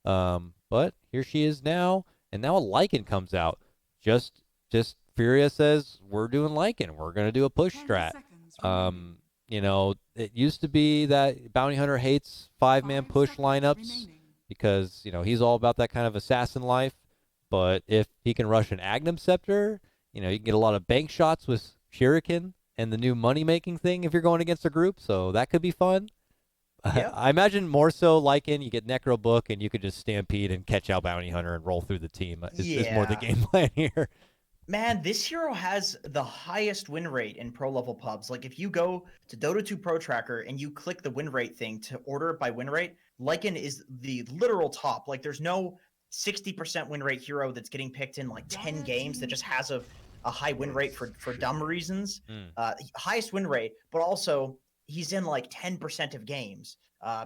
But here she is now, and now a Lycan comes out. Just Furia says we're doing Lycan. We're gonna do a push 10 strat. seconds remaining. Um, it used to be that Bounty Hunter hates 5-man 5 push seconds lineups remaining. because he's all about that kind of assassin life. But if he can rush an Agnum Scepter, you can get a lot of bank shots with Shuriken and the new money making thing if you're going against a group. So that could be fun. Yep. I imagine more so Lycan, you get Necro Book and you could just stampede and catch out Bounty Hunter and roll through the team. Is more the Yeah. game plan here. Man, this hero has the highest win rate in pro level pubs. Like if you go to Dota 2 Pro Tracker and you click the win rate thing to order it by win rate, Lycan is the literal top. Like there's no 60% win rate hero that's getting picked in like 10 games that just has a high win rate for dumb reasons. Mm. Highest win rate, but also he's in like 10% of games.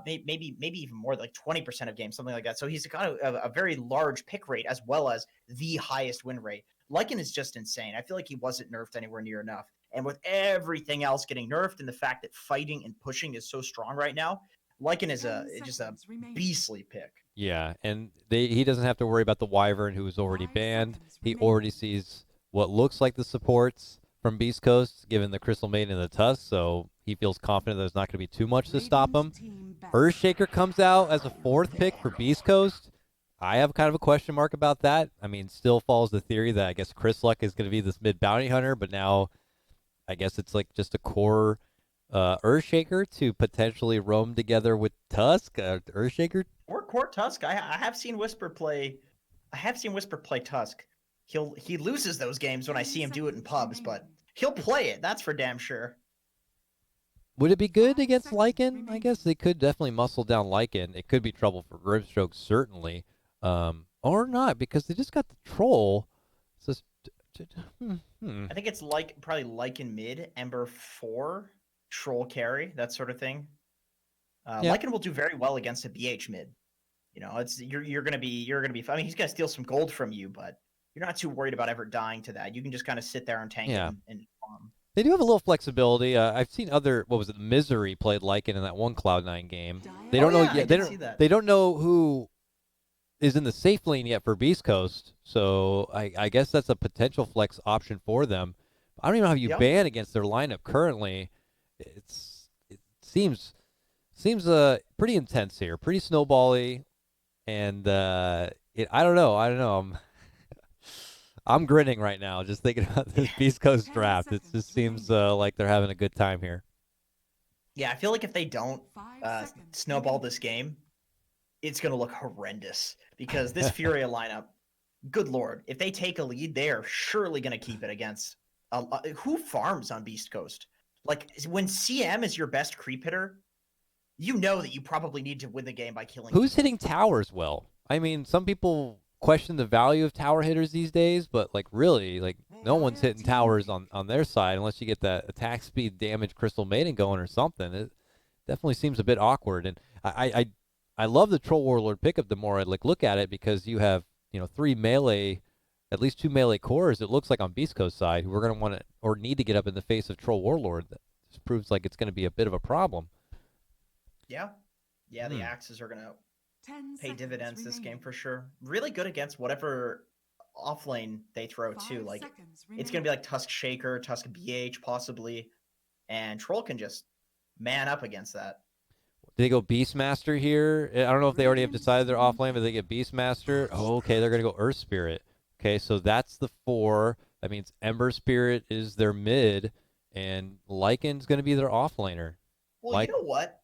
Maybe even more, like 20% of games, something like that. So he's got a very large pick rate as well as the highest win rate. Lycan is just insane. I feel like he wasn't nerfed anywhere near enough. And with everything else getting nerfed and the fact that fighting and pushing is so strong right now, Lycan is just a beastly pick. Yeah, and he doesn't have to worry about the Wyvern who is already 5 banned. seconds He remaining. already sees what looks like the supports from Beastcoast, given the Crystal Maiden and the Tusk, so he feels confident there's not going to be too much to stop him. Radiant team back. Earthshaker comes out as a fourth pick for Beastcoast. I have kind of a question mark about that. I mean, still follows the theory that I guess Chris Luck is going to be this mid bounty hunter, but now I guess it's like just a core Earthshaker to potentially roam together with Tusk. Earthshaker. Or Court Tusk. I have seen Whisper play. I have seen Whisper play Tusk. He loses those games when I see him do it in pubs, but he'll play it. That's for damn sure. Would it be good 5 against seconds Lycan? I remaining. guess they could definitely muscle down Lycan. It could be trouble for Grimstroke, certainly. Or not, because they just got the troll. So, I think it's like probably Lycan mid, Ember 4, Troll carry, that sort of thing. Yeah. Lycan will do very well against a BH mid. It's you're gonna be. I mean, he's gonna steal some gold from you, but you're not too worried about ever dying to that. You can just kind of sit there and tank it Yeah. and farm. They do have a little flexibility. I've seen what was it, Misery played Lycan in that one Cloud9 game. They Oh don't know yeah, I yet. did see that. They don't know who is in the safe lane yet for Beast Coast. So I guess that's a potential flex option for them. I don't even know how you Yep. ban against their lineup currently. It seems pretty intense here, pretty snowbally, and I don't know. I'm grinning right now just thinking about this Beast Coast 10 draft. It just seconds seems remaining. like they're having a good time here. Yeah, I feel like if they don't 5 seconds snowball remaining. this game, it's gonna look horrendous because this Furia lineup, good lord, if they take a lead, they are surely gonna keep it against who farms on Beast Coast. Like when CM is your best creep hitter, you know that you probably need to win the game by killing Who's people. hitting towers well? I mean, some people question the value of tower hitters these days, but like really, like no one's hitting towers on their side unless you get that attack speed damage Crystal Maiden going or something. It definitely seems a bit awkward. And I love the Troll Warlord pickup the more I look at it because you have, three melee, at least two melee cores, it looks like on Beast Coast side, who are going to want to or need to get up in the face of Troll Warlord. That just proves like it's going to be a bit of a problem. Yeah. Yeah, the Hmm. axes are gonna 10 pay seconds dividends this game remaining. for sure. Really good against whatever offlane they throw too. 5 Like seconds it's gonna be remaining. like Tusk Shaker, Tusk BH possibly, and Troll can just man up against that. Do they go Beastmaster here? I don't know if they already have Radiant decided their team offlane, but they get Beastmaster. Oh, okay, they're going to go Earth Spirit. Okay, so that's the 4. That means Ember Spirit is their mid, and Lycan's going to be their offlaner. Well, you Like, know what?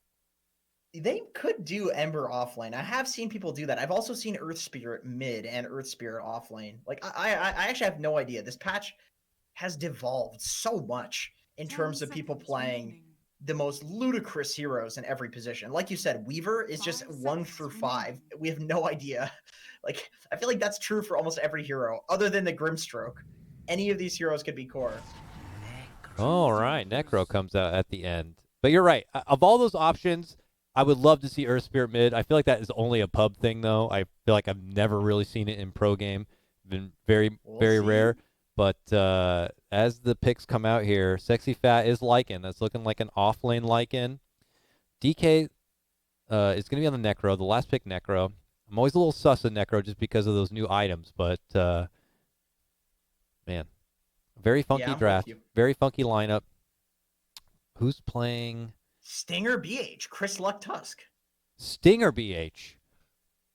They could do Ember offlane. I have seen people do that. I've also seen Earth Spirit mid and Earth Spirit offlane. Like I actually have no idea. This patch has devolved so much in 10 terms of people seconds playing remaining. the most ludicrous heroes in every position. Like you said, Weaver is just 5 1 seconds through 5. remaining. We have no idea. Like I feel like that's true for almost every hero, other than the Grimstroke. Any of these heroes could be core. all right, Necro comes out at the end. But you're right. Of all those options, I would love to see Earth Spirit mid. I feel like that is only a pub thing, though. I feel like I've never really seen it in pro game. Been very, We'll very see. rare. But as the picks come out here, Sexy Fat is Lycan. That's looking like an off lane Lycan. DK is going to be on the Necro, the last pick Necro. I'm always a little sus of Necro just because of those new items, but man, very funky I'm with draft, you. very funky lineup. Who's playing? Stinger BH, Chris Luck Tusk. Stinger BH.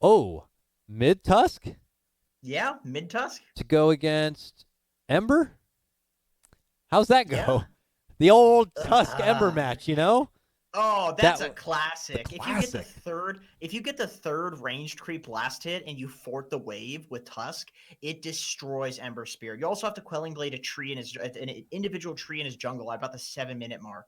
Oh, mid Tusk Yeah, mid Tusk. to go against Ember. How's that go? Yeah. The old Tusk Ember match, you know? Oh, that's a That- classic. the If you get the classic. third ranged creep blast hit and you fort the wave with Tusk, it destroys Ember Spear. You also have to Quelling Blade a tree in his an individual tree in his jungle at about the 7-minute mark.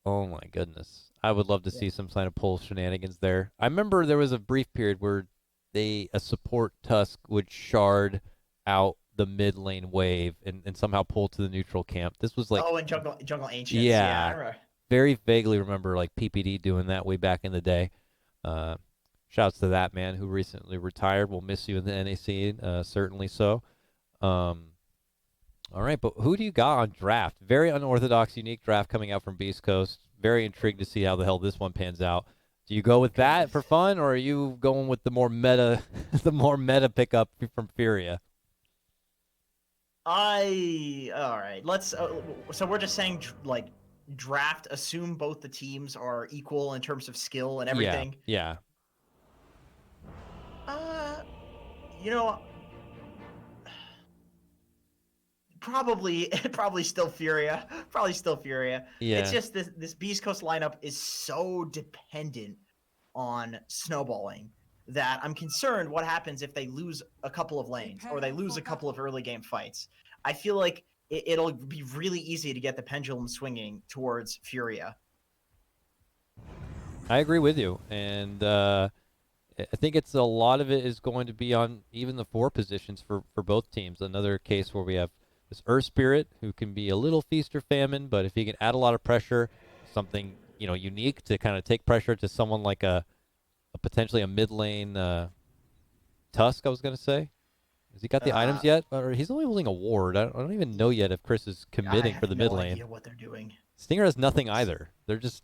Oh my goodness. I would love to Yeah. see some kind of pull shenanigans there. I remember there was a brief period where a support Tusk would shard out the mid lane wave and somehow pull to the neutral camp. This was like And jungle ancients. Yeah. I remember. very vaguely remember like PPD doing that way back in the day. Shouts to that man who recently retired. We'll miss you in the NAC, certainly so. All right, but who do you got on draft? Very unorthodox, unique draft coming out from Beastcoast. Very intrigued to see how the hell this one pans out. Do you go with that for fun, or are you going with the more meta, pickup from Furia? All right. Let's. So we're just saying like draft. Assume both the teams are equal in terms of skill and everything. Yeah. You know, probably still Furia. Probably still Furia. Yeah. It's just this Beast Coast lineup is so dependent on snowballing that I'm concerned what happens if they lose a couple of lanes or they lose a couple of early game fights. I feel like it'll be really easy to get the pendulum swinging towards Furia. I agree with you, and I think it's a lot of it is going to be on even the 4 positions for both teams. Another case where we have this Earth Spirit who can be a little feast or famine, but if he can add a lot of pressure, something unique to kind of take pressure to someone like a potentially a mid lane Tusk, I was going to say. Has he got the items yet? Or he's only holding a ward. I don't even know yet if Chris is committing for the mid lane. I have no idea what they're doing. Stinger has nothing either. They're just...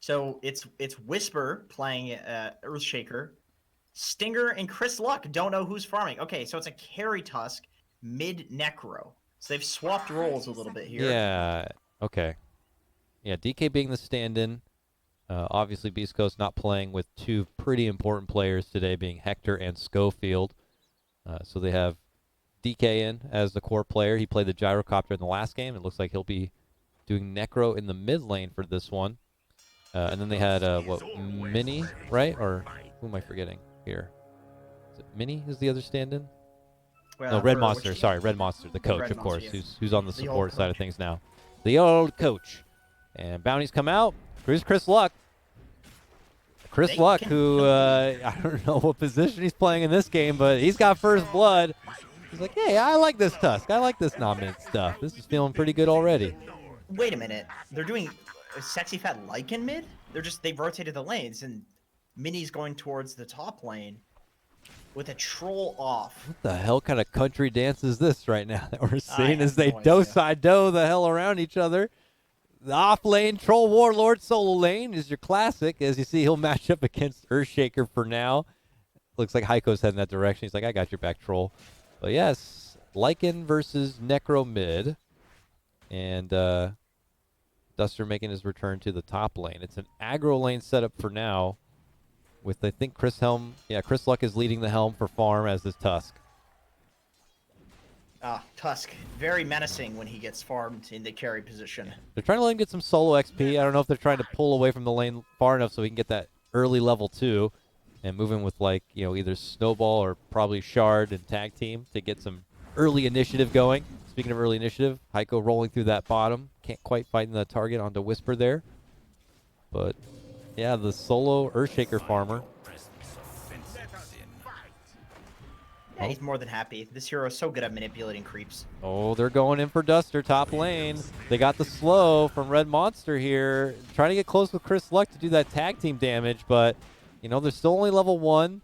So it's Whisper playing Earthshaker. Stinger and Chris Luck don't know who's farming. Okay, so it's a carry Tusk mid Necro. So they've swapped roles a little bit here. Yeah. Okay. Yeah, DK being the stand-in. Obviously, Beast Coast not playing with 2 pretty important players today, being Hector and Schofield. So they have DK in as the core player. He played the Gyrocopter in the last game. It looks like he'll be doing Necro in the mid lane for this one. And then they had, Mini, right? Or who am I forgetting here? Is it Mini is the other stand-in? No, Red Monster. Sorry, Red Monster, the coach, of course, who's on the support side of things now. The old coach. And bounties come out. Here's Chris Luck. Chris Luck, who I don't know what position he's playing in this game, but he's got first blood. He's like, hey, I like this Tusk. I like this non-mid stuff. This is feeling pretty good already. Wait a minute. They're doing a sexy fat Lycan mid? They've rotated the lanes, and Mini's going towards the top lane with a troll off. What the hell kind of country dance is this right now that we're seeing as they no idea. do-side-do the hell around each other? The off-lane Troll Warlord solo lane is your classic. As you see, he'll match up against Earthshaker for now. Looks like Heiko's heading that direction. He's like, I got your back, Troll. But yes, Lycan versus Necro mid. And Duster making his return to the top lane. It's an aggro lane setup for now. With, I think, Chris Luck is leading the helm for farm as is Tusk. Tusk, very menacing when he gets farmed in the carry position. They're trying to let him get some solo XP. I don't know if they're trying to pull away from the lane far enough so he can get that early level 2 and move in with, like, either Snowball or probably Shard and Tag Team to get some early initiative going. Speaking of early initiative, Heiko rolling through that bottom. Can't quite find the target onto Whisper there. But, yeah, the solo Earthshaker farmer. Yeah, he's more than happy. This hero is so good at manipulating creeps. Oh, they're going in for Duster, top lane. They got the slow from Red Monster here. Trying to get close with Chris Luck to do that tag team damage, but, they're still only level 1.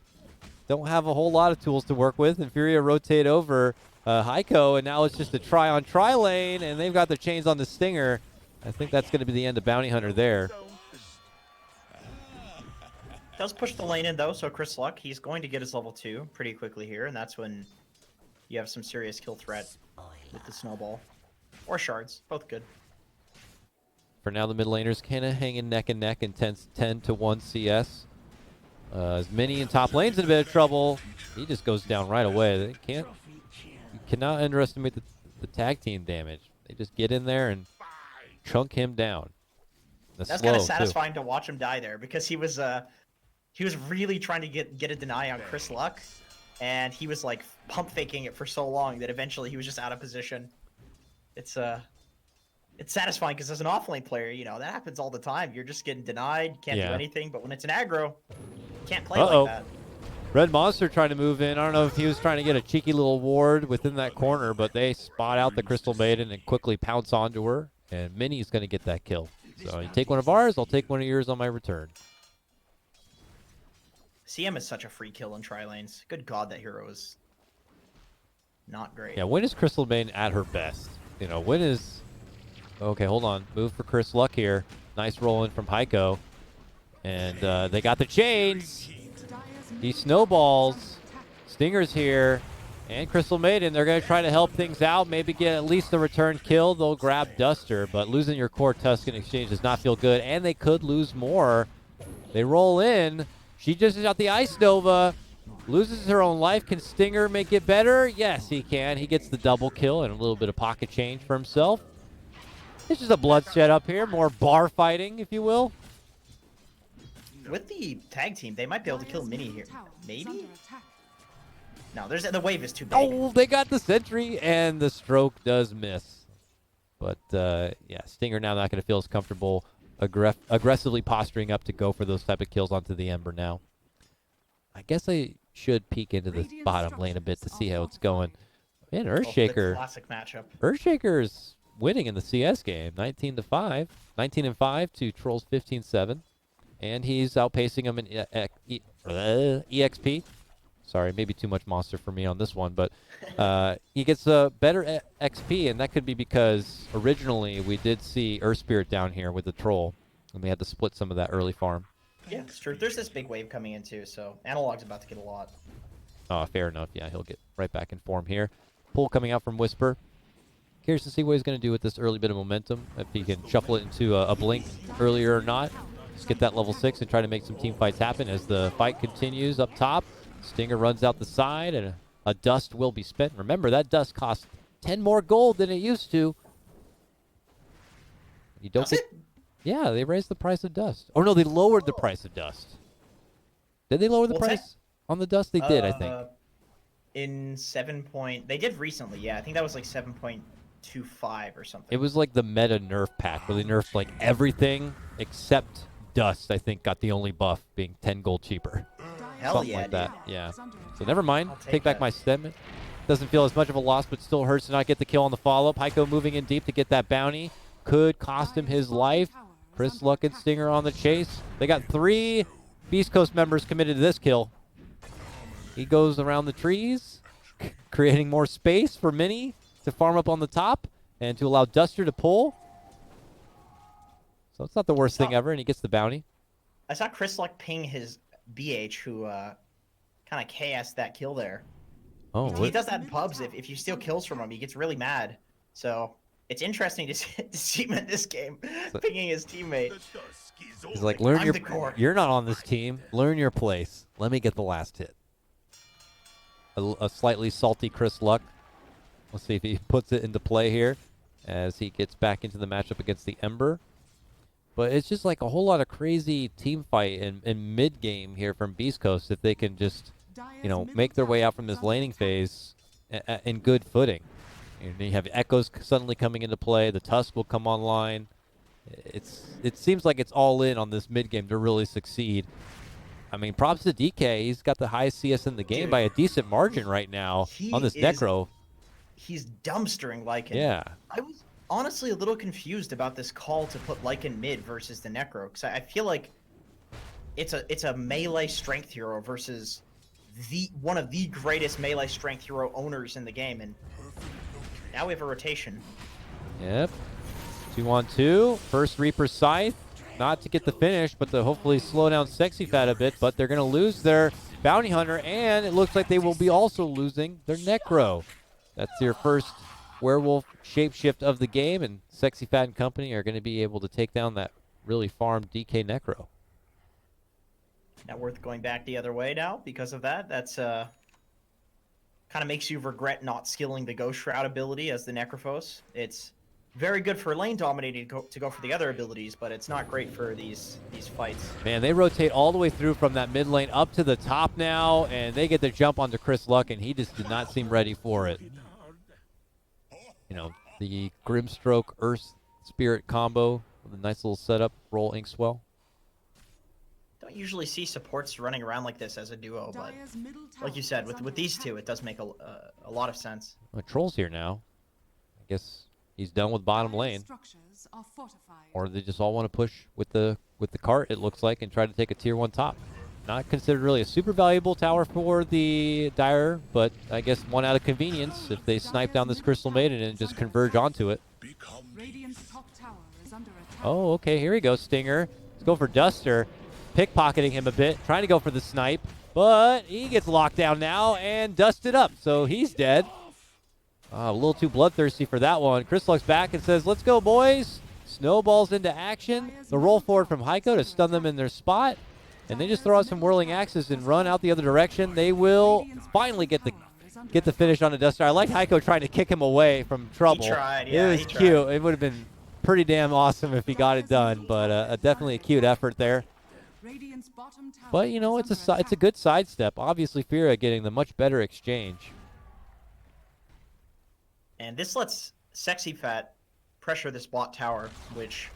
Don't have a whole lot of tools to work with. And Furia rotate over Heiko, and now it's just a try lane, and they've got the chains on the Stinger. I think that's going to be the end of Bounty Hunter there. Does push the lane in though, so Chris Luck, he's going to get his level 2 pretty quickly here, and that's when you have some serious kill threat with the snowball. Or shards, both good. For now, the mid laners kind of hanging neck and neck in 10 to 1 CS. As Mini in top lane's in a bit of trouble. He just goes down right away. You cannot underestimate the tag team damage. They just get in there and chunk him down. That's kind of satisfying to watch him die there because he was really trying to get a deny on Chris Luck, and he was like pump faking it for so long that eventually he was just out of position. It's satisfying because as an offlane player, you know, that happens all the time. You're just getting denied, can't do anything, but when it's an aggro, you can't play like that. Red Monster trying to move in. I don't know if he was trying to get a cheeky little ward within that corner, but they spot out the Crystal Maiden and quickly pounce onto her, and Minnie's going to get that kill. So you take one of ours, I'll take one of yours on my return. CM is such a free kill in tri-lanes. Good God, that hero is not great. Yeah, when is Crystal Maiden at her best? You know, when is... Okay, hold on. Move for Chris Luck here. Nice roll in from Heiko. And they got the chains. He snowballs. Stinger's here. And Crystal Maiden, they're going to try to help things out. Maybe get at least a return kill. They'll grab Duster. But losing your core Tusk in exchange does not feel good. And they could lose more. They roll in. She just shot the Ice Nova. Loses her own life. Can Stinger make it better? Yes, he can. He gets the double kill and a little bit of pocket change for himself. It's just a bloodshed up here. More bar fighting, if you will. With the tag team, they might be able to kill Mini here. Maybe? No, the wave is too big. Oh, they got the sentry, and the stroke does miss. But, yeah, Stinger now not going to feel as comfortable aggressively posturing up to go for those type of kills onto the Ember now. I guess I should peek into this bottom lane a bit to see how it's going. Man, Earthshaker. Classic matchup. Earthshaker's winning in the CS game, 19-5, 19-5 to Trolls 15-7, and he's outpacing him in EXP. Sorry, maybe too much monster for me on this one, but he gets a better XP, and that could be because originally we did see Earth Spirit down here with the Troll, and we had to split some of that early farm. Yeah, it's true. There's this big wave coming in too, so Analog's about to get a lot. Oh, fair enough. Yeah, he'll get right back in form here. Pull coming out from Whisper. Curious to see what he's going to do with this early bit of momentum, if he can shuffle it into a blink earlier or not. Just get that level 6 and try to make some team fights happen as the fight continues up top. Stinger runs out the side, and a dust will be spent. Remember, that dust costs 10 more gold than it used to. You don't get... Yeah, they raised the price of dust. Oh, no, they lowered the price of dust. Did they lower the price on the dust? They did, I think. In 7 point... They did recently, yeah. I think that was like 7.25 or something. It was like the meta nerf pack, where they nerfed like everything except dust, I think, got the only buff, being 10 gold cheaper. Hell Something yeah, like that, dude. yeah. So never mind. Take Back that. my statement. Doesn't feel as much of a loss, but still hurts to not get the kill on the follow-up. Heiko moving in deep to get that bounty. Could cost him his life. Chris Luck and Stinger on the chase. They got 3 Beastcoast members committed to this kill. He goes around the trees, creating more space for Mini to farm up on the top and to allow Duster to pull. So it's not the worst thing ever, and he gets the bounty. I saw Chris Luck ping his BH, who kind of KS'd that kill there. Oh, He does that in pubs. If you steal kills from him, he gets really mad. So it's interesting to see him in this game, pinging his teammate. He's like, you're not on this team. Learn your place. Let me get the last hit. A slightly salty Chris Luck. Let's see if he puts it into play here as he gets back into the matchup against the Ember. But it's just like a whole lot of crazy team fight in mid-game here from Beastcoast if they can just, you know, make their way out from this laning phase in good footing. And you have Echoes suddenly coming into play. The Tusk will come online. It seems like it's all in on this mid-game to really succeed. I mean, props to DK. He's got the highest CS in the game by a decent margin right now on this Necro. He's dumpstering Lycan. Yeah. I was honestly a little confused about this call to put Lycan mid versus the Necro, because I feel like it's a melee strength hero versus one of the greatest melee strength hero owners in the game, and now we have a rotation. Yep. 2-on-2. First Reaper Scythe. not to get the finish, but to hopefully slow down Sexy Fat a bit. But they're going to lose their Bounty Hunter, and it looks like they will be also losing their Necro. That's your first werewolf shapeshift of the game, and Sexy Fat and company are going to be able to take down that really farmed DK Necro. Not worth going back the other way now because of that. That's kind of makes you regret not skilling the Ghost Shroud ability as the Necrophos. It's very good for lane dominating to go for the other abilities, but it's not great for these fights. Man, they rotate all the way through from that mid lane up to the top now, and they get the jump onto Chris Luck, and he just did not seem ready for it. You know, the Grimstroke Earth Spirit combo with a nice little setup, roll Inkswell. Don't usually see supports running around like this as a duo, but like you said, with these two, it does make a lot of sense. Well, Troll's here now. I guess he's done with bottom lane. Or they just all want to push with the cart, it looks like, and try to take a tier 1 top. Not considered really a super valuable tower for the Dire, but I guess one out of convenience if they snipe down this Crystal Maiden and just converge onto it. Oh, okay, here we go, Stinger. Let's go for Duster. Pickpocketing him a bit, trying to go for the snipe, but he gets locked down now and dusted up, so he's dead. A little too bloodthirsty for that one. Chris looks back and says, let's go, boys. Snowballs into action. The roll forward from Heiko to stun them in their spot. And they just throw out some whirling axes and run out the other direction. They will finally get the finish on the Duster. I like Heiko trying to kick him away from trouble. He tried, yeah, it was cute. It would have been pretty damn awesome if he got it done, but definitely a cute effort there. But, you know, it's a good sidestep. Obviously, Furia getting the much better exchange. And this lets Sexy Fat pressure this bot tower, which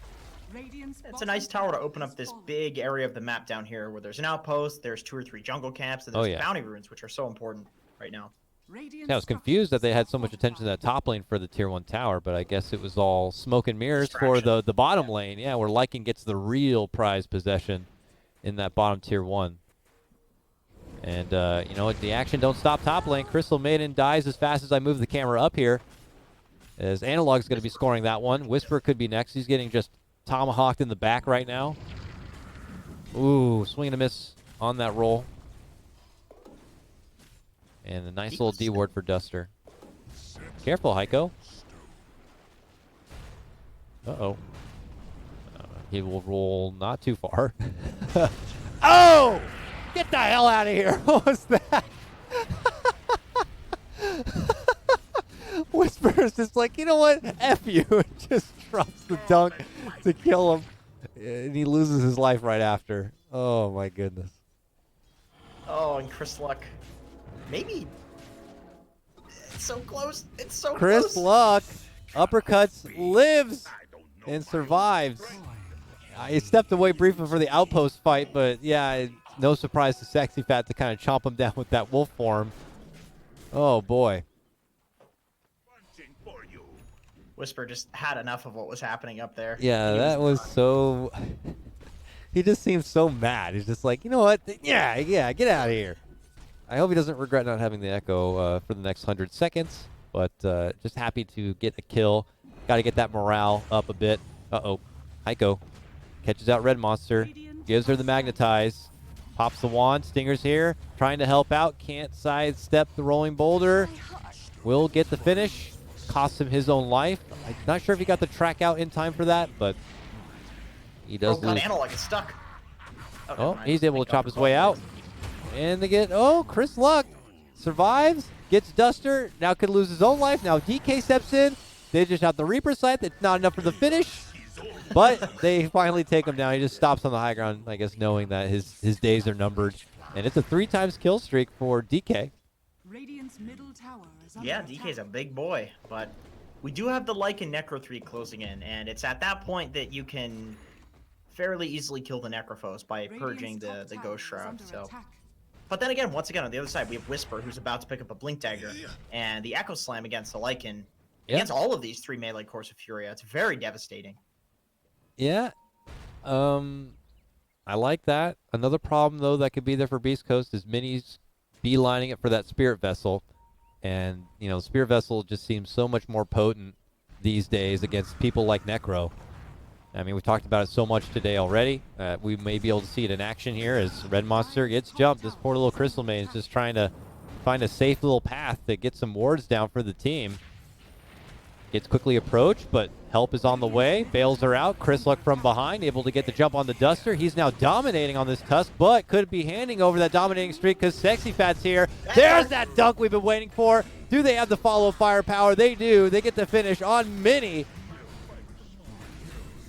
it's a nice tower to open up this big area of the map down here where there's an outpost, there's 2 or 3 jungle camps, and there's bounty runes, which are so important right now. Yeah, I was confused that they had so much attention to that top lane for the tier 1 tower, but I guess it was all smoke and mirrors for the bottom lane. Yeah, where Lycan gets the real prize possession in that bottom tier 1. And, you know, the action don't stop top lane. Crystal Maiden dies as fast as I move the camera up here. As Analog's going to be scoring that one. Whisper could be next. He's getting just tomahawked in the back right now. Ooh, swing and a miss on that roll. And a nice little D ward for Duster. Careful, Heiko. Uh-oh. He will roll not too far. Oh! Get the hell out of here. What was that? Whisper's just like, you know what? F you. And just drops the dunk to kill him. And he loses his life right after. Oh, my goodness. Oh, and Chris Luck. Maybe. It's so close. It's so Chris close. Luck uppercuts, lives, and survives. He stepped away briefly for the outpost fight, but yeah, no surprise to Sexy Fat to kind of chomp him down with that wolf form. Oh, boy. Whisper just had enough of what was happening up there. Yeah, that was so... He just seems so mad. He's just like, you know what? Yeah, get out of here. I hope he doesn't regret not having the Echo for the next 100 seconds, but just happy to get a kill. Got to get that morale up a bit. Uh-oh. Heiko catches out Red Monster, gives her the Magnetize, pops the wand. Stinger's here, trying to help out. Can't sidestep the rolling boulder. Will get the finish. Costs him his own life. I'm not sure if he got the track out in time for that, but he does lose. Analog is stuck. Oh, he's able to chop his way out. And they get, Chris Luck survives, gets Duster, now could lose his own life. Now DK steps in. They just have the Reaper sight. That's not enough for the finish. But they finally take him down. He just stops on the high ground, I guess, knowing that his days are numbered. And it's a 3-times kill streak for DK. Yeah, DK's a big boy, but we do have the Lycan Necro 3 closing in, and it's at that point that you can fairly easily kill the Necrophos by purging the Ghost Shroud. So, but then again, once again, on the other side, we have Whisper, who's about to pick up a Blink Dagger, and the Echo Slam against the Lycan. Against all of these 3 melee cores of Furia. It's very devastating. Yeah. I like that. Another problem, though, that could be there for Beastcoast is Minis beelining it for that Spirit Vessel. And, you know, Spirit Vessel just seems so much more potent these days against people like Necro. I mean, we talked about it so much today already. We may be able to see it in action here as Red Monster gets jumped. This poor little Crystal Maiden is just trying to find a safe little path to get some wards down for the team. Gets quickly approached, but help is on the way. Bails her out. Chris Luck from behind, able to get the jump on the Duster. He's now dominating on this Tusk, but could be handing over that dominating streak because Sexy Fat's here. There's that dunk we've been waiting for. Do they have the follow firepower? They do. They get the finish on Mini.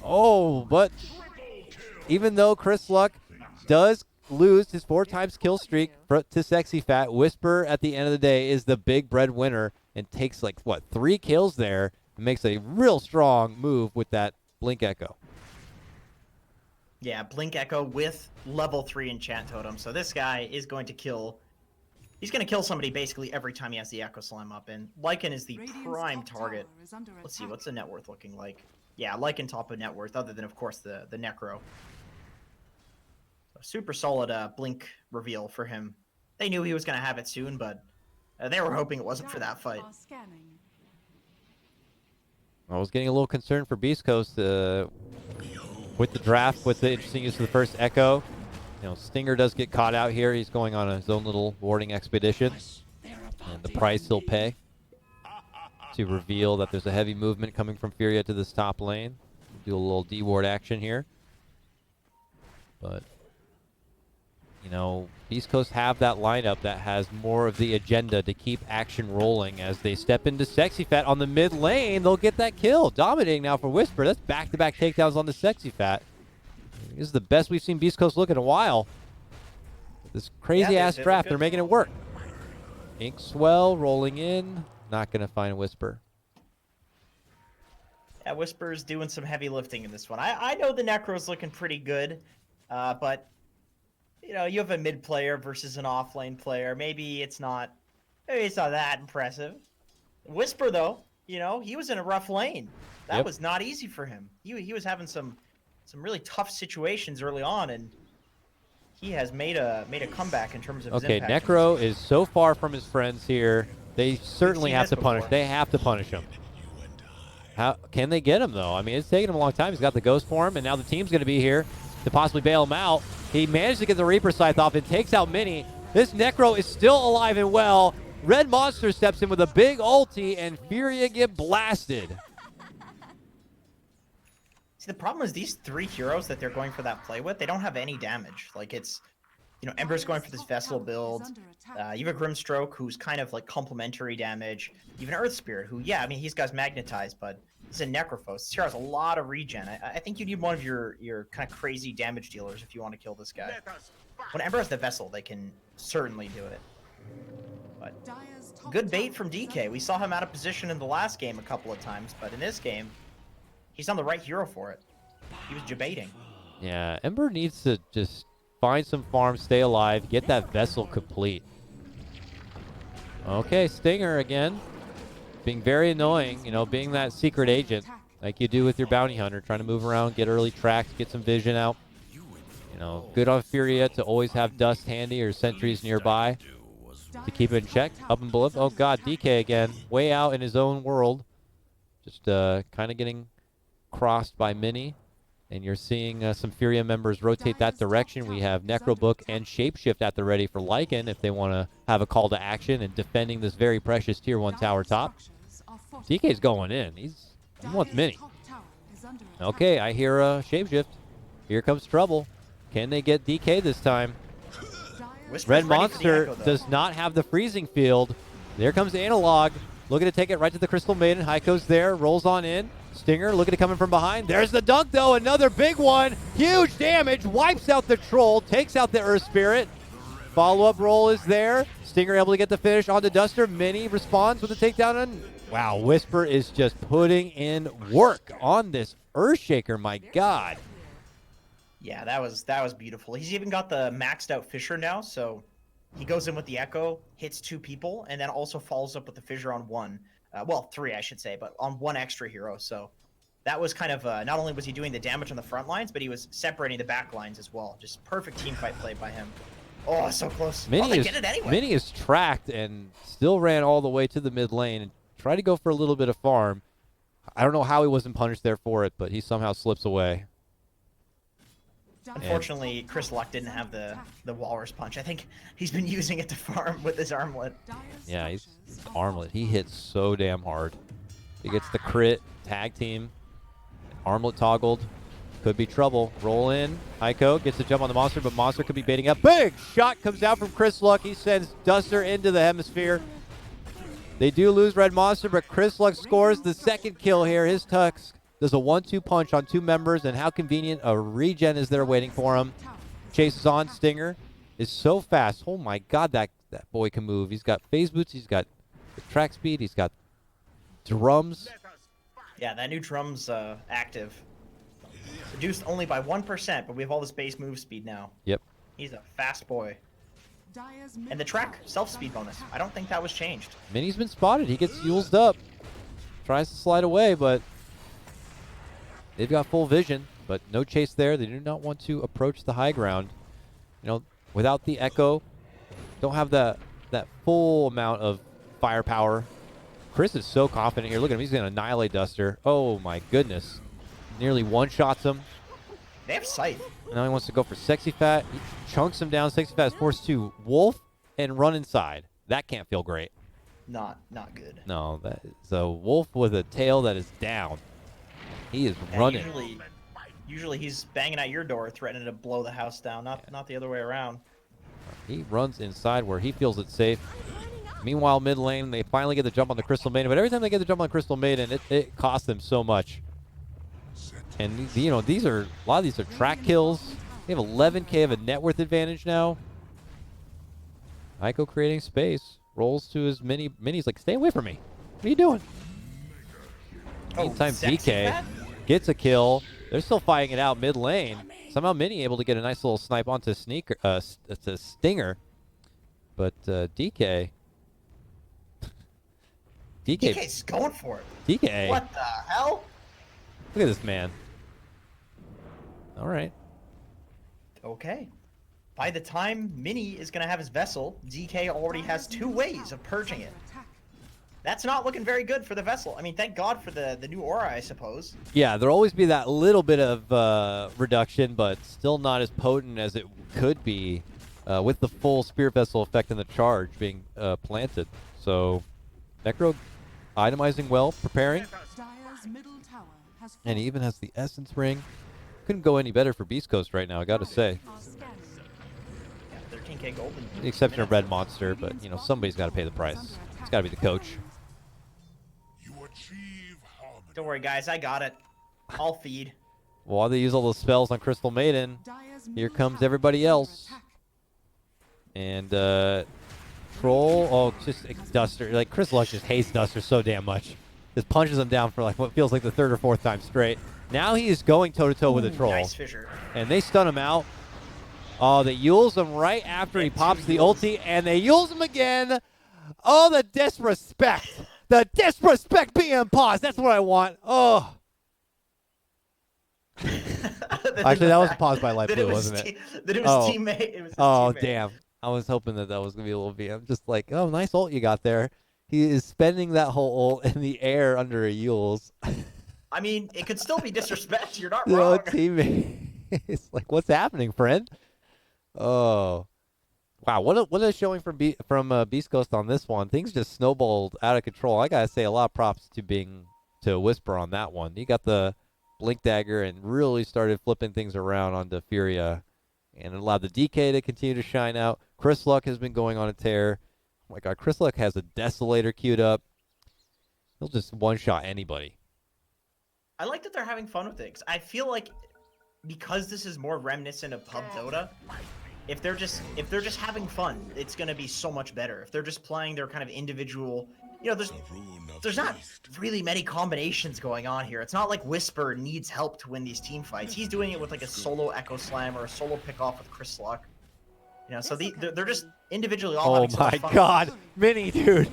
Oh, but even though Chris Luck does lose his 4 times kill streak to Sexy Fat, Whisper at the end of the day is the big breadwinner and takes like, what, 3 kills there and makes a real strong move with that Blink Echo. Yeah, Blink Echo with level 3 enchant totem. So this guy is going to kill... He's going to kill somebody basically every time he has the Echo Slime up. And Lycan is the prime target. Let's see, what's the net worth looking like? Yeah, Lycan top of net worth, other than, of course, the Necro. So super solid Blink reveal for him. They knew he was going to have it soon, but they were hoping it wasn't for that fight. I was getting a little concerned for Beastcoast with the draft, with the interesting use of the first Echo. You know, Stinger does get caught out here. He's going on his own little warding expedition. And the price he'll pay to reveal that there's a heavy movement coming from Furia to this top lane. Do a little D-ward action here. But, you know, Beast Coast have that lineup that has more of the agenda to keep action rolling as they step into Sexy Fat on the mid lane. They'll get that kill. Dominating now for Whisper. That's back-to-back takedowns on the Sexy Fat. This is the best we've seen Beast Coast look in a while. This crazy-ass draft, they're making it work. Ink Swell rolling in. Not going to find Whisper. Yeah, Whisper's doing some heavy lifting in this one. I know the Necro's looking pretty good, but you know, you have a mid player versus an off lane player. Maybe it's not that impressive. Whisper though, you know, he was in a rough lane. That was not easy for him. He was having some really tough situations early on, and he has made a comeback in terms of his impact. Necro is so far from his friends here. They certainly have to punish. They have to punish him. How can they get him though? I mean, it's taken him a long time. He's got the ghost form, and now the team's going to be here to possibly bail him out. He managed to get the Reaper Scythe off and takes out Mini. This Necro is still alive and well. Red Monster steps in with a big ulti, and Furia get blasted. See, the problem is these 3 heroes that they're going for that play with, they don't have any damage. Like, it's, you know, Ember's going for this Vessel build. You have a Grimstroke, who's kind of like complementary damage. You have an Earth Spirit, who, yeah, I mean, he's got magnetized, but he's a Necrophos. This hero has a lot of regen. I think you need one of your kind of crazy damage dealers if you want to kill this guy. When Ember has the Vessel, they can certainly do it. But good bait from DK. We saw him out of position in the last game a couple of times, but in this game, he's on the right hero for it. He was debating. Yeah, Ember needs to just find some farm, stay alive, get that Vessel complete. Okay, Stinger again. Being very annoying, you know, being that secret agent like you do with your bounty hunter, trying to move around, get early tracks, get some vision out. You know, good on Furia to always have dust handy or sentries nearby to keep it in check. Up and below. Oh god, DK again. Way out in his own world. Just kind of getting crossed by Mini. And you're seeing some Furia members rotate that direction. We have Necrobook and Shapeshift at the ready for Lycan if they want to have a call to action and defending this very precious Tier 1 tower top. DK's going in. He wants Mini. Okay, I hear Shapeshift. Here comes trouble. Can they get DK this time? Red Monster does not have the freezing field. There comes Analog. Looking to take it right to the Crystal Maiden. Heiko's there. Rolls on in. Stinger looking to come in from behind. There's the dunk, though. Another big one. Huge damage. Wipes out the Troll. Takes out the Earth Spirit. Follow-up roll is there. Stinger able to get the finish on the Duster. Mini responds with a takedown. And wow, Whisper is just putting in work on this Earthshaker. My God. Yeah, that was beautiful. He's even got the maxed out Fissure now, so he goes in with the Echo, hits 2 people, and then also follows up with the Fissure on 1. Well, 3, I should say, but on 1 extra hero. So that was kind of, not only was he doing the damage on the front lines, but he was separating the back lines as well. Just perfect team fight play by him. Oh, so close. They get it anyway. Mini is tracked and still ran all the way to the mid lane and tried to go for a little bit of farm. I don't know how he wasn't punished there for it, but he somehow slips away. Unfortunately, Chris Luck didn't have the walrus punch. I think he's been using it to farm with his armlet. Yeah, he's armlet. He hits so damn hard. He gets the crit, tag team, armlet toggled. Could be trouble. Roll in. Heiko gets the jump on the monster, but monster could be baiting up. Big shot comes out from Chris Luck. He sends Duster into the hemisphere. They do lose Red Monster, but Chris Luck scores the second kill here. His Tux does a 1-2 punch on 2 members, and how convenient a regen is there waiting for him. Chases on. Stinger is so fast. Oh my god, that boy can move. He's got phase boots. He's got the track speed. He's got drums. Yeah, that new drum's active. Reduced only by 1%, but we have all this base move speed now. Yep. He's a fast boy. And the track self-speed bonus, I don't think that was changed. Mini's been spotted. He gets uled up. Tries to slide away, but they've got full vision, but no chase there. They do not want to approach the high ground. You know, without the Echo, don't have that full amount of firepower. Chris is so confident here. Look at him. He's going to annihilate Duster. Oh, my goodness. Nearly one-shots him. They have Scythe. Now he wants to go for Sexy Fat. He chunks him down. Sexy Fat is forced to wolf and run inside. That can't feel great. Not good. No, that is a wolf with a tail that is down. He is Yeah, running. Usually he's banging at your door, threatening to blow the house down. Not the other way around. He runs inside where he feels it's safe. Meanwhile, mid lane, they finally get the jump on the Crystal Maiden. But every time they get the jump on the Crystal Maiden, it costs them so much. And you know, a lot of these are track kills. They have 11k of a net worth advantage now. Heiko creating space, rolls to his minis like, stay away from me. What are you doing? Meantime, DK gets a kill. They're still fighting it out mid lane. Somehow Mini able to get a nice little snipe onto to Stinger. But DK DK's going for it. DK. What the hell? Look at this man. All right. Okay. By the time Mini is going to have his vessel, DK already has 2 ways of purging it. That's not looking very good for the vessel. I mean, thank God for the new aura, I suppose. Yeah, there'll always be that little bit of reduction, but still not as potent as it could be with the full Spirit Vessel effect and the charge being planted. So, Necro itemizing well, preparing. And he even has the Essence Ring. Couldn't go any better for Beastcoast right now, I gotta say. Yeah, 13k gold. The exception of Red Monster, but you know, somebody's gotta pay the price. It's gotta be the coach. Don't worry, guys, I got it. I'll feed. While they use all those spells on Crystal Maiden, here comes everybody else. And Troll, oh, just Duster. Like, Chris Luck just hates Duster so damn much. Just punches him down for like what feels like the 3rd or 4th time straight. Now he is going toe-to-toe with a Troll. Nice fissure. And they stun him out. Oh, they Yules him right after he pops the ulti, and they Yules him again. Oh, the disrespect. The disrespect being paused. That's what I want. Oh. Actually, that was paused by Light Blue, wasn't it? That it was teammate. It was his oh, teammate. damn. I was hoping that was going to be a little VM. Just like, oh, nice ult you got there. He is spending that whole ult in the air under a Yules. I mean, it could still be disrespect. You're not No wrong. teammate. It's like, what's happening, friend? Oh. Wow, what a showing from Beastcoast on this one. Things just snowballed out of control. I gotta say, a lot of props to Whisper on that one. He got the Blink Dagger and really started flipping things around onto Furia, and it allowed the DK to continue to shine out. Chris Luck has been going on a tear. Oh my God, Chris Luck has a Desolator queued up. He'll just one-shot anybody. I like that they're having fun with it. 'Cause I feel like because this is more reminiscent of Pub Dota, if they're just having fun, it's gonna be so much better. If they're just playing their kind of individual, you know, there's not really many combinations going on here. It's not like Whisper needs help to win these team fights. He's doing it with like a solo Echo Slam or a solo pick off with Chris Luck. You know, so they're just individually all having so much fun. Oh my God, Mini, dude,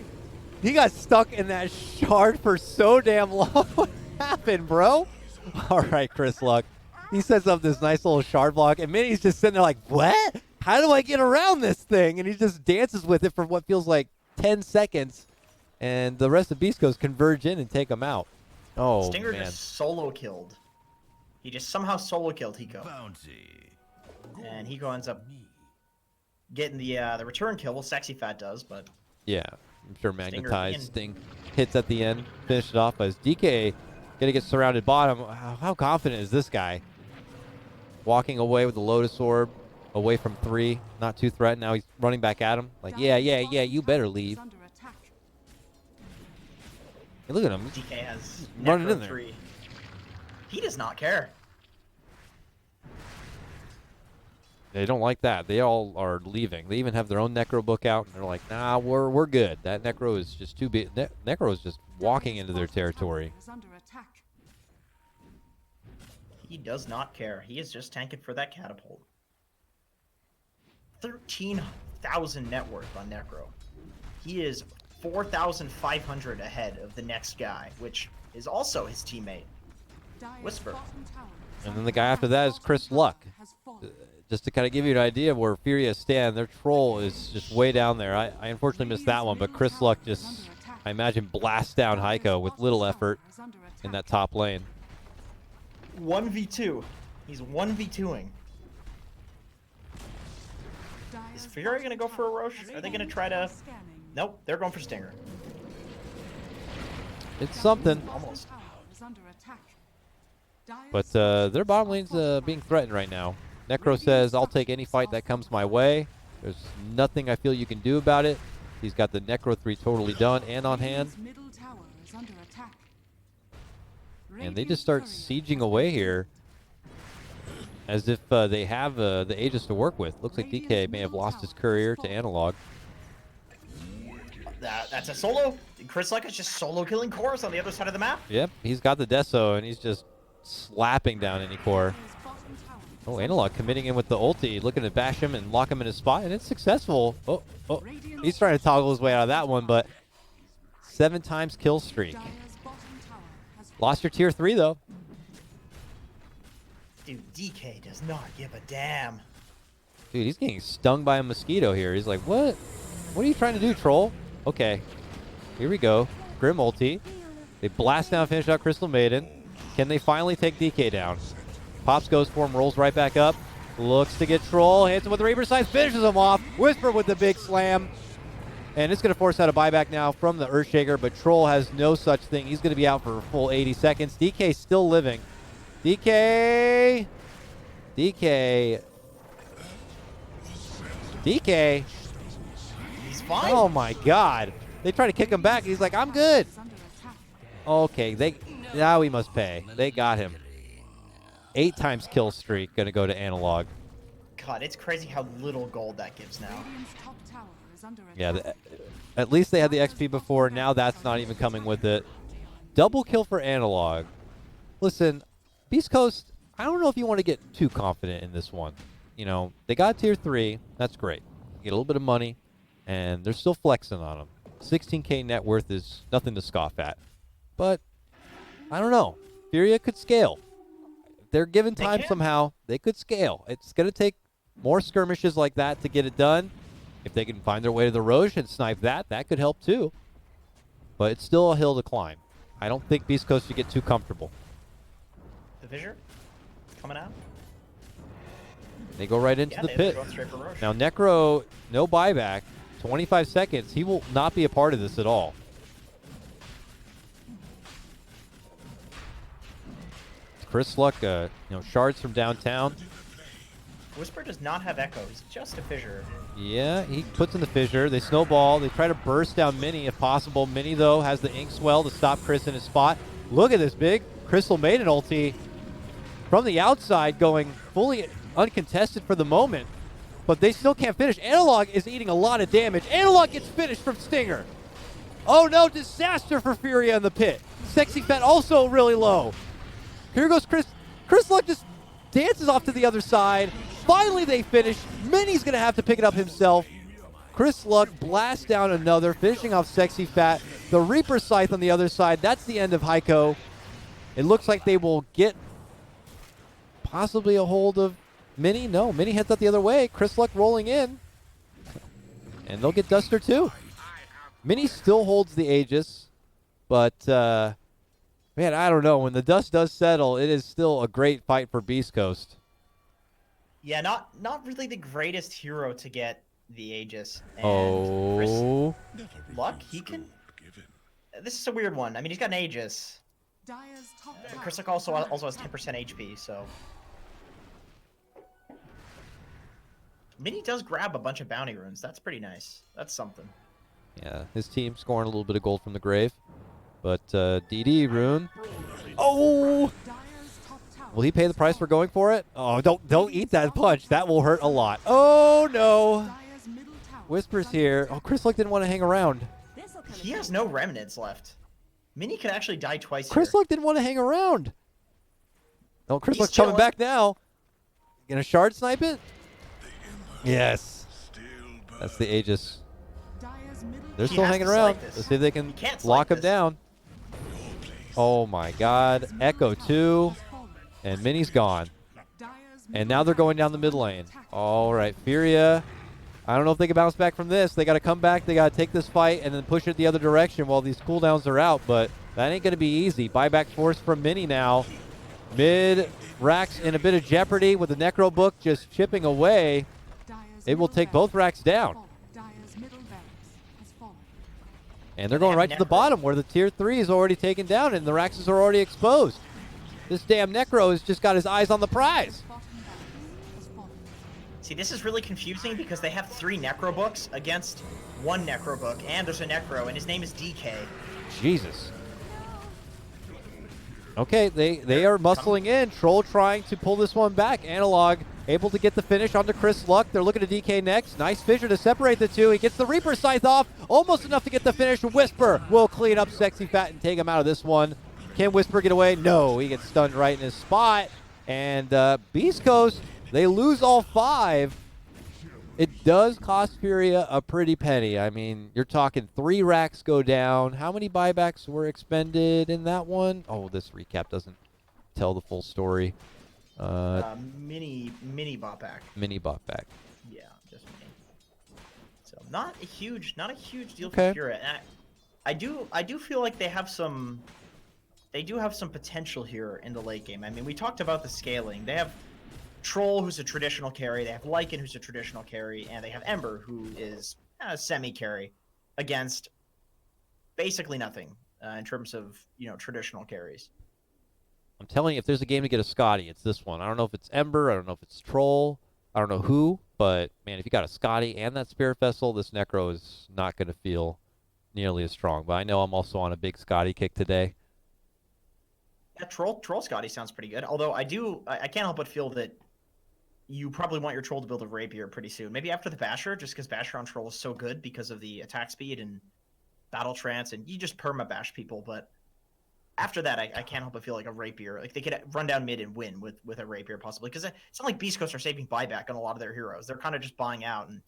he got stuck in that shard for so damn long. What happened, bro? All right, Chris Luck. He sets up this nice little shard block, and Mini's just sitting there like, what? How do I get around this thing? And he just dances with it for what feels like 10 seconds, and the rest of Beastcoast converge in and take him out. Oh, Stinger man. just solo killed. He just somehow solo killed Hiko. Bounty. And Hiko ends up getting the return kill. Well, Sexy Fat does, but Yeah, I'm sure Stinger Magnetized being- Sting hits at the end, finish it off as DK gonna get surrounded bottom. How confident is this guy? Walking away with the Lotus Orb, away from 3, not too threatened. Now he's running back at him. Like, yeah, you better leave. Hey, look at him. DK has Running Necro in there. 3. He does not care. They don't like that. They all are leaving. They even have their own Necro book out, and they're like, nah, we're good. That Necro is just too big. Necro is just walking into their territory. He does not care. He is just tanking for that catapult. 13,000 net worth on Necro. He is 4,500 ahead of the next guy, which is also his teammate, Whisper. And then the guy after that is Chris Luck. Just to kind of give you an idea of where Furia stand, their troll is just way down there. I unfortunately missed that one, but Chris Luck just, I imagine, blasts down Heiko with little effort in that top lane. 1v2. He's 1v2ing. Is Furia going to go for a Roche? Are they going to try to... Nope, they're going for Stinger. It's something. Almost. But their bottom lane's being threatened right now. Necro says, I'll take any fight that comes my way. There's nothing I feel you can do about it. He's got the Necro 3 totally done and on hand. And they just start sieging away here as if they have the Aegis to work with. Looks like DK may have lost his courier to Analog. That's a solo. Chris Luck is just solo killing cores on the other side of the map. Yep, he's got the Deso, and he's just slapping down any core. Oh, Analog committing in with the ulti, looking to bash him and lock him in his spot, and it's successful. Oh, he's trying to toggle his way out of that one, but 7 times kill streak. Lost your tier 3, though. Dude, DK does not give a damn. Dude, he's getting stung by a mosquito here. He's like, what? What are you trying to do, troll? Okay, here we go. Grim ulti. They blast down, finish out Crystal Maiden. Can they finally take DK down? Pops goes for him, rolls right back up. Looks to get Troll, hits him with the Reaper Scythe, finishes him off. Whisper with the big slam. And it's going to force out a buyback now from the Earthshaker, but Troll has no such thing. He's going to be out for a full 80 seconds. DK still living. DK. He's Fine. Oh my god. They try to kick him back. He's like, I'm good. Okay, now we must pay. They got him. 8 times kill streak going to go to Analog. God, it's crazy how little gold that gives now. Yeah, at least they had the XP before. Now that's not even coming with it. Double kill for Analog. Listen, Beastcoast, I don't know if you want to get too confident in this one. You know, they got tier 3. That's great. You get a little bit of money, and they're still flexing on them. 16k net worth is nothing to scoff at. But, I don't know. Furia could scale. If they're given time somehow, they could scale. It's going to take more skirmishes like that to get it done. If they can find their way to the Roche and snipe that, that could help too. But it's still a hill to climb. I don't think Beast Coast should get too comfortable. The Fissure coming out. They go right into the pit. Now Necro, no buyback. 25 seconds. He will not be a part of this at all. Chris Luck, shards from downtown. Whisper does not have Echo. He's just a Fissure. Yeah, he puts in the Fissure. They snowball. They try to burst down Mini if possible. Mini, though, has the Ink Swell to stop Chris in his spot. Look at this big Crystal Maiden ulti from the outside going fully uncontested for the moment. But they still can't finish. Analog is eating a lot of damage. Analog gets finished from Stinger. Oh, no, disaster for Furia in the pit. Sexy Fat also really low. Here goes Chris. Chris Luck just dances off to the other side. Finally, they finish. Mini's going to have to pick it up himself. Chris Luck blasts down another, finishing off Sexy Fat. The Reaper Scythe on the other side. That's the end of Heiko. It looks like they will get possibly a hold of Mini. No, Mini heads out the other way. Chris Luck rolling in. And they'll get Duster too. Mini still holds the Aegis, but Man, I don't know. When the dust does settle, it is still a great fight for Beastcoast. Yeah, not really the greatest hero to get the Aegis. And Chris Oh. Luck, he can. This is a weird one. I mean, he's got an Aegis. Dire's top But tower Chris Luck also under has attack. 10% HP, so. Mini does grab a bunch of bounty runes. That's pretty nice. That's something. Yeah, his team scoring a little bit of gold from the grave. But DD rune. Oh! Dire's top tower Will he pay the is price for falling. going for it? Oh, don't eat that punch. That will hurt a lot. Oh no! Dire's middle tower Whispers is under here. attack. Oh, Chris Luck didn't want to hang around. He has no remnants left. Mini could actually die twice Chris here. Luck didn't want to hang around. Oh, Chris He's Luck's coming chilling. back now. Gonna shard snipe it? Yes. That's the Aegis. Dire's middle They're He still has hanging to around. slice this. Let's see if they can He can't lock slice him this. down. Oh my God. Echo 2. And Mini's gone. And now they're going down the mid lane. All right, Furia. I don't know if they can bounce back from this. They got to come back. They got to take this fight and then push it the other direction while these cooldowns are out. But that ain't going to be easy. Buyback force from Mini now. Mid racks in a bit of jeopardy with the Necro Book just chipping away. It will take both racks down. Dire's middle barracks has fallen. And they're They going have right to the Necro. bottom where the tier 3 is already taken down and the Raxes are already exposed. This damn Necro has just got his eyes on the prize. Bottom barracks has fallen. See, this is really confusing because they have 3 Necro books against 1 Necro book, and there's a Necro, and his name is DK. Jesus. Okay, they are muscling in. Troll trying to pull this one back. Analog able to get the finish onto Chris Luck. They're looking at DK next. Nice fissure to separate the two. He gets the Reaper Scythe off. Almost enough to get the finish. Whisper will clean up Sexy Fat and take him out of this one. Can Whisper get away? No. He gets stunned right in his spot. And Beastcoast, they lose all 5. It does cost Furia a pretty penny. I mean, you're talking 3 racks go down. How many buybacks were expended in that one? Oh, this recap doesn't tell the full story. Mini bot back. Mini bought back. Yeah, just mini. So not a huge deal Okay. for Furia. And I do feel like they do have some potential here in the late game. I mean, we talked about the scaling. They have Troll, who's a traditional carry. They have Lycan, who's a traditional carry, and they have Ember, who is a semi-carry against basically nothing in terms of traditional carries. I'm telling you, if there's a game to get a Scotty, it's this one. I don't know if it's Ember. I don't know if it's Troll. I don't know who. But, man, if you got a Scotty and that Spirit Vessel, this Necro is not going to feel nearly as strong. But I know I'm also on a big Scotty kick today. Yeah, Troll Scotty sounds pretty good. Although I can't help but feel that you probably want your Troll to build a Rapier pretty soon. Maybe after the Basher, just because Basher on Troll is so good because of the attack speed and battle trance, and you just perma-bash people. But after that, I can't help but feel like a Rapier. Like, they could run down mid and win with a Rapier, possibly. Because it's not like Beastcoast are saving buyback on a lot of their heroes. They're kind of just buying out and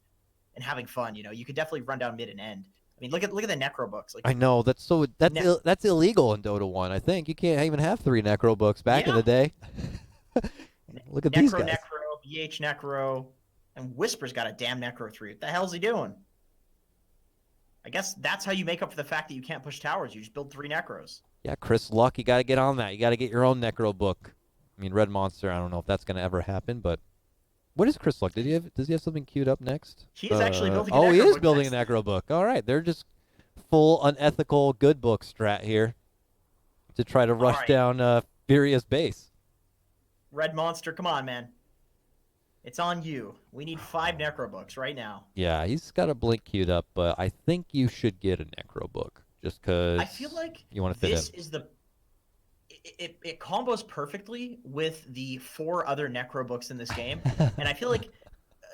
having fun. You could definitely run down mid and end. I mean, look at the Necro books. Like, I know that's that's illegal in Dota 1. I think you can't even have 3 Necro books back in Yeah. the day. Look at Necro, these guys. Necro, BH Necro, and Whisper's got a damn Necro 3. What the hell's he doing? I guess that's how you make up for the fact that you can't push towers. You just build 3 Necros. Yeah, Chris Luck, you got to get on that. You got to get your own Necro book. I mean, Red Monster, I don't know if that's going to ever happen, but what is Chris Luck? Does he have something queued up next? He is actually building a Oh, he Necro is book building next. a Necro book. All right, they're just full unethical good book strat here to try to rush right. down Furia's base. Red Monster, come on, man. It's on you. We need 5 Necro books right now. Yeah, he's got a Blink queued up, but I think you should get a Necro book just because I feel like you want to fit this in. is the... It combos perfectly with the 4 other Necro books in this game. And I feel like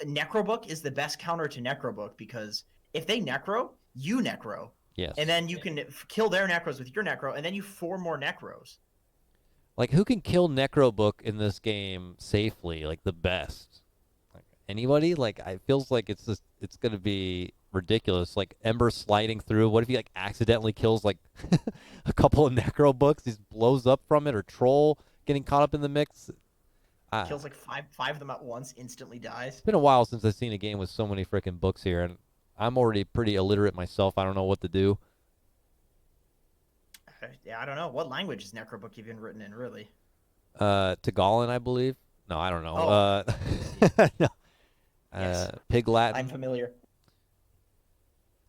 Necro book is the best counter to Necro book because if they Necro, you Necro. Yes. And then you can kill their Necros with your Necro, and then you 4 more Necros. Like, who can kill Necro book in this game safely? Like, the best? Like, anybody? Like, it feels like it's going to be ridiculous. Like, Ember sliding through. What if he, like, accidentally kills, like, a couple of Necro books? He just blows up from it. Or Troll getting caught up in the mix. Kills like five of them at once, instantly dies. It's been a while since I've seen a game with so many freaking books here. And I'm already pretty illiterate myself. I don't know what to do. Yeah, I don't know. What language is Necrobook even written in, really? Tagalog, I believe. No, I don't know. Oh, No. yes. Pig I'm Latin. familiar.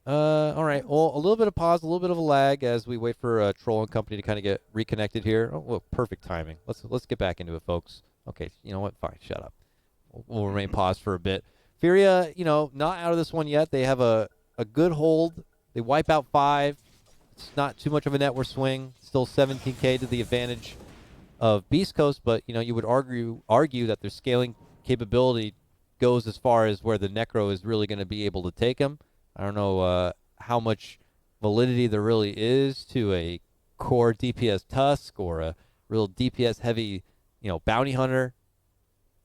All right. Well, a little bit of pause, a little bit of a lag as we wait for Troll and company to kind of get reconnected here. Oh, well, perfect timing. Let's get back into it, folks. Okay. You know what? Fine. Shut up. We'll remain paused for a bit. Furia, not out of this one yet. They have a good hold. They wipe out 5. It's not too much of a net worth swing. Still 17K to the advantage of Beastcoast, but you would argue that their scaling capability goes as far as where the Necro is really going to be able to take him. I don't know how much validity there really is to a core DPS Tusk or a real DPS heavy, bounty hunter.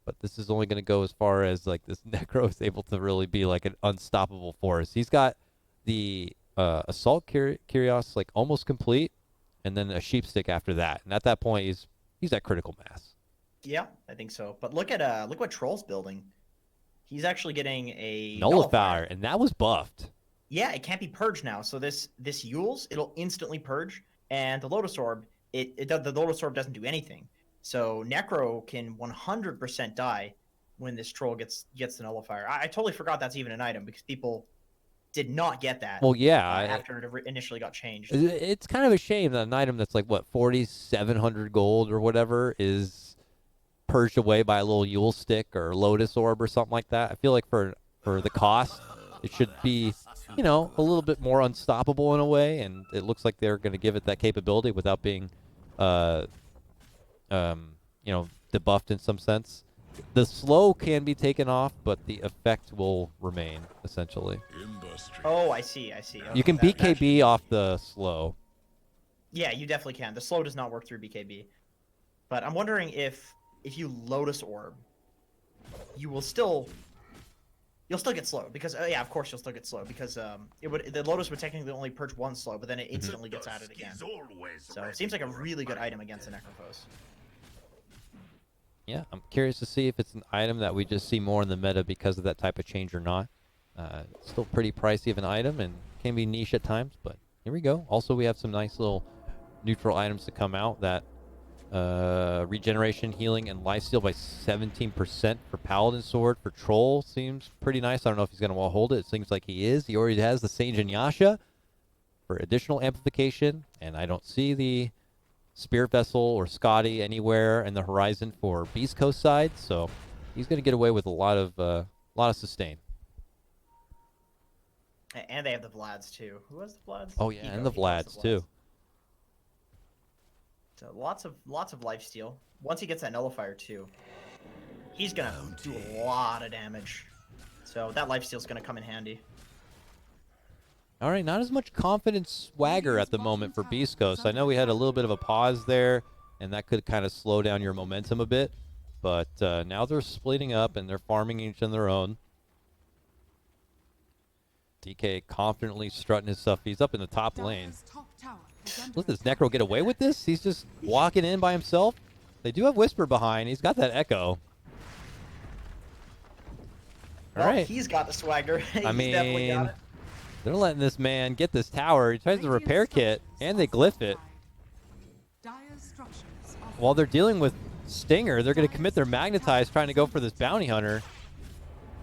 But this is only going to go as far as like this Necro is able to really be like an unstoppable force. He's got the Assault Curios like almost complete, and then a Sheepstick after that. And at that point, he's at critical mass. Yeah, I think so. But look what Troll's building. He's actually getting a Nullifier, and that was buffed. Yeah, it can't be purged now. So this Yules, it'll instantly purge, and the Lotus Orb, the Lotus Orb doesn't do anything. So Necro can 100% die when this Troll gets the Nullifier. I totally forgot that's even an item because people did not get that. Well, yeah, after it initially got changed. It's kind of a shame that an item that's like what 4,700 gold or whatever is purged away by a little Yule stick or Lotus Orb or something like that. I feel like for the cost, it should be a little bit more unstoppable in a way, and it looks like they're going to give it that capability without being debuffed in some sense. The slow can be taken off, but the effect will remain essentially. Oh, I see. Okay, you can BKB off the slow. Yeah, you definitely can. The slow does not work through BKB. But I'm wondering if you Lotus Orb, you'll still get slow because yeah, of course you'll still get slow because the Lotus would technically only purge 1 slow, but then it instantly gets added again. So it seems like a really good item against the Necrophos. Yeah, I'm curious to see if it's an item that we just see more in the meta because of that type of change or not. It's still pretty pricey of an item and can be niche at times, but here we go. Also, we have some nice little neutral items to come out that regeneration, healing, and lifesteal by 17% for Paladin Sword. For Troll seems pretty nice. I don't know if he's going to hold it. It seems like he is. He already has the Sage and Yasha for additional amplification, and I don't see the Spirit Vessel or Scotty anywhere in the horizon for Beastcoast side, so he's going to get away with a lot of sustain. And they have the Vlads too. Who has the Vlads? Oh yeah, and the Vlads too. So lots of lifesteal. Once he gets that Nullifier too, he's gonna do a lot of damage. So that lifesteal's gonna come in handy. All right, not as much confident swagger at the moment for Beastcoast. I know we had a little bit of a pause there, and that could kind of slow down your momentum a bit. But now they're splitting up, and they're farming each on their own. DK confidently strutting his stuff. He's up in the top lane. Let this Necro get away with this? He's just walking in by himself. They do have Whisper behind. He's got that Echo. All right. He's got the swagger. I mean, they're letting this man get this tower. He tries to repair kit, and they glyph it. While they're dealing with Stinger, they're going to commit their Magnetize trying to go for this Bounty Hunter.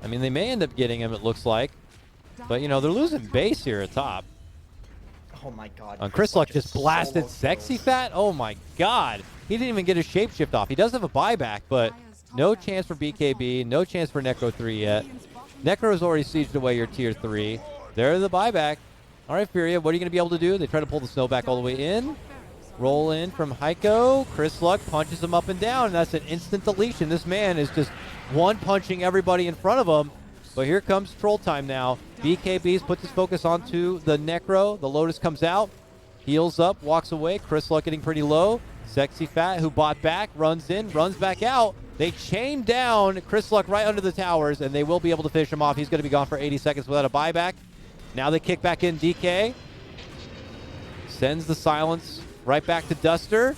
I mean, they may end up getting him, it looks like. But, they're losing base here at top. Oh, my God. Chris Luck just blasted Sexy Fat? Oh, my God. He didn't even get his Shapeshift off. He does have a buyback, but no chance for BKB, no chance for Necro 3 yet. Necro's already sieged away your tier 3. There's the buyback. All right, Furia, what are you going to be able to do? They try to pull the snow back all the way in. Roll in from Heiko. Chris Luck punches him up and down, and that's an instant deletion. This man is just one-punching everybody in front of him. But here comes Troll time now. BKBs puts his focus onto the Necro. The Lotus comes out. Heals up, walks away. Chris Luck getting pretty low. Sexy Fat, who bought back, runs in, runs back out. They chain down Chris Luck right under the towers, and they will be able to finish him off. He's going to be gone for 80 seconds without a buyback. Now they kick back in DK. Sends the silence right back to Duster.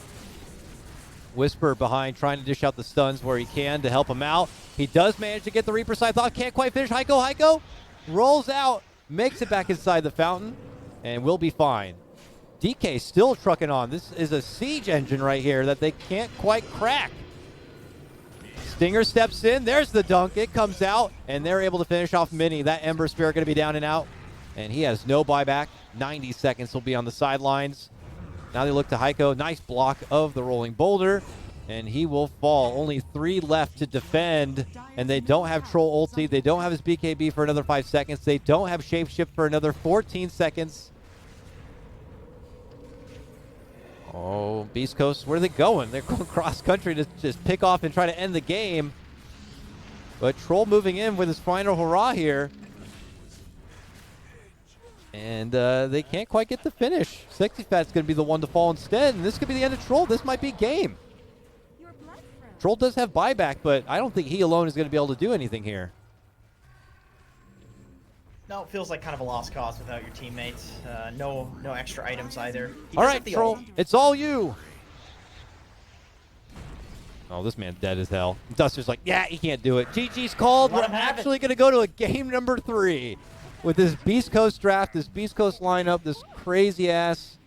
Whisper behind, trying to dish out the stuns where he can to help him out. He does manage to get the Reaper side thought. Can't quite finish. Heiko rolls out, makes it back inside the fountain, and will be fine. DK still trucking on. This is a siege engine right here that they can't quite crack. Stinger steps in. There's the dunk. It comes out, and they're able to finish off Mini. That Ember Spirit going to be down and out, and he has no buyback. 90 seconds will be on the sidelines. Now they look to Heiko. Nice block of the rolling boulder, and he will fall. Only 3 left to defend, and they don't have Troll ulti. They don't have his BKB for another 5 seconds. They don't have Shapeshift for another 14 seconds. Oh, Beastcoast, where are they going? They're going cross-country to just pick off and try to end the game. But Troll moving in with his final hurrah here. And they can't quite get the finish. Sexy Fat's going to be the one to fall instead, and this could be the end of Troll. This might be game. Troll does have buyback, but I don't think he alone is going to be able to do anything here. No, it feels like kind of a lost cause without your teammates. No extra items either. He All does right, have the Troll, ult. it's all you. Oh, this man's dead as hell. Duster's like, yeah, he can't do it. GG's called. Let We're him have it. actually going to go to a game number 3 with this Beast Coast draft, this Beast Coast lineup, this crazy ass.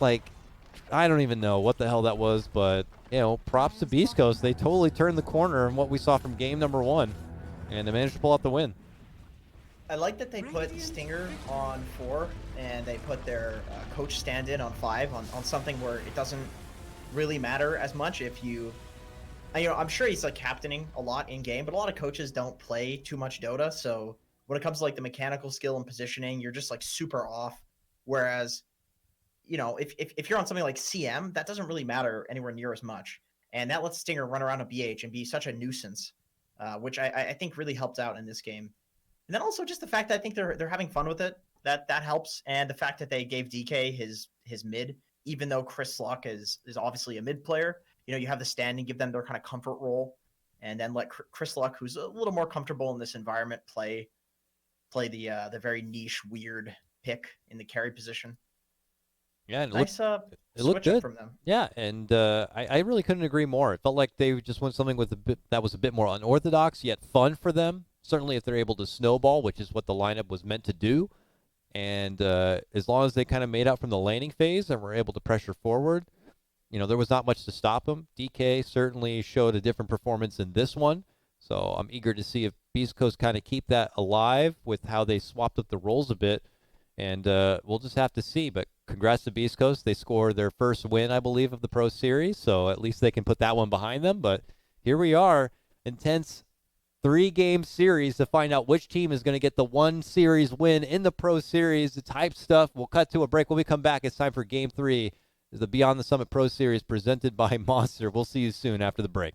Like, I don't even know what the hell that was, but, you know, props to Beast Coast. They totally turned the corner in what we saw from game number 1, and they managed to pull out the win. I like that they put Stinger on 4 and they put their coach stand-in on 5 on something where it doesn't really matter as much if you know, I'm sure he's like captaining a lot in game, but a lot of coaches don't play too much Dota, so when it comes to like the mechanical skill and positioning, you're just like super off. Whereas, you know, if you're on something like CM, that doesn't really matter anywhere near as much, and that lets Stinger run around a BH and be such a nuisance, which I think really helped out in this game. And then also just the fact that I think they're having fun with it, that helps, and the fact that they gave DK his mid, even though Chris Luck is obviously a mid player. You know, you have the standing, give them their kind of comfort role, and then let Chris Luck, who's a little more comfortable in this environment, play the very niche, weird pick in the carry position. Yeah, and Nice it looked switch up good from them. Yeah, and I really couldn't agree more. It felt like they just went something with that was a bit more unorthodox, yet fun for them. Certainly if they're able to snowball, which is what the lineup was meant to do. And as long as they kind of made out from the laning phase and were able to pressure forward, you know, there was not much to stop them. DK certainly showed a different performance in this one. So I'm eager to see if Beast Coast kind of keep that alive with how they swapped up the roles a bit. And we'll just have to see. But congrats to Beast Coast. They scored their first win, I believe, of the Pro Series. So at least they can put that one behind them. But here we are, intense 3-game series to find out which team is going to get the 1 series win in the Pro Series. It's hype stuff. We'll cut to a break. When we come back, it's time for Game 3. Is the Beyond the Summit Pro Series presented by Monster. We'll see you soon after the break.